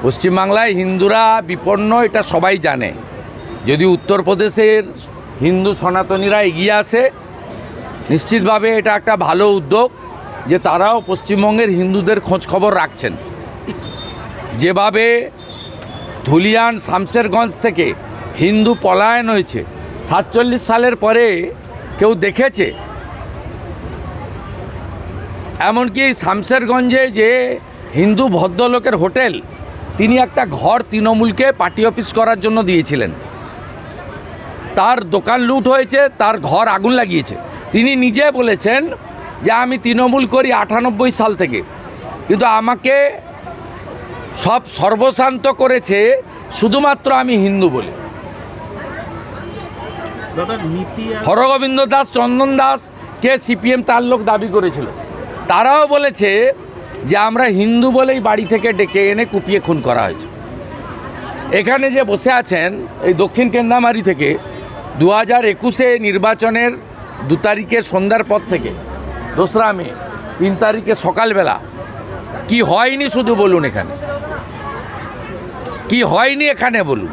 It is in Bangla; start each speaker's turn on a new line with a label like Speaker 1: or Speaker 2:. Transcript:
Speaker 1: পশ্চিমবাংলায় হিন্দুরা বিপন্ন, এটা সবাই জানে। যদি উত্তরপ্রদেশের হিন্দু সনাতনীরা এগিয়ে আসে, নিশ্চিতভাবে এটা একটা ভালো উদ্যোগ যে তারাও পশ্চিমবঙ্গের হিন্দুদের খোঁজ খবর রাখছেন। যেভাবে ধুলিয়ান শামশেরগঞ্জ থেকে হিন্দু পলায়ন হয়েছে 47 সালের পরে কেউ দেখেছে? এমনকি শামশেরগঞ্জে যে হিন্দু ভদ্রলোকের হোটেল, তিনি একটা ঘর তৃণমূলকে পার্টি অফিস করার জন্য দিয়েছিলেন। তার দোকান লুট হয়েছে, তার ঘর আগুন লাগিয়েছে। তিনি নিজে বলেছেন যে আমি তৃণমূল করি 98 সাল থেকে, কিন্তু আমাকে সব সর্বশান্ত করেছে শুধুমাত্র আমি হিন্দু বলে। হরগোবিন্দ দাস, চন্দন দাসকে সিপিএম তার লোক দাবি করেছিল। তারাও বলেছে যে আমরা হিন্দু বলেই বাড়ি থেকে ডেকে এনে কুপিয়ে খুন করা হয়েছে। এখানে যে বসে আছেন এই দক্ষিণ কেন্দামারি থেকে 2021 নির্বাচনের 2 তারিখের সন্ধ্যার পর থেকে 2রা মে 3 তারিখে সকালবেলা কি হয়নি শুধু বলুন, এখানে কি হয়নি এখানে বলুন।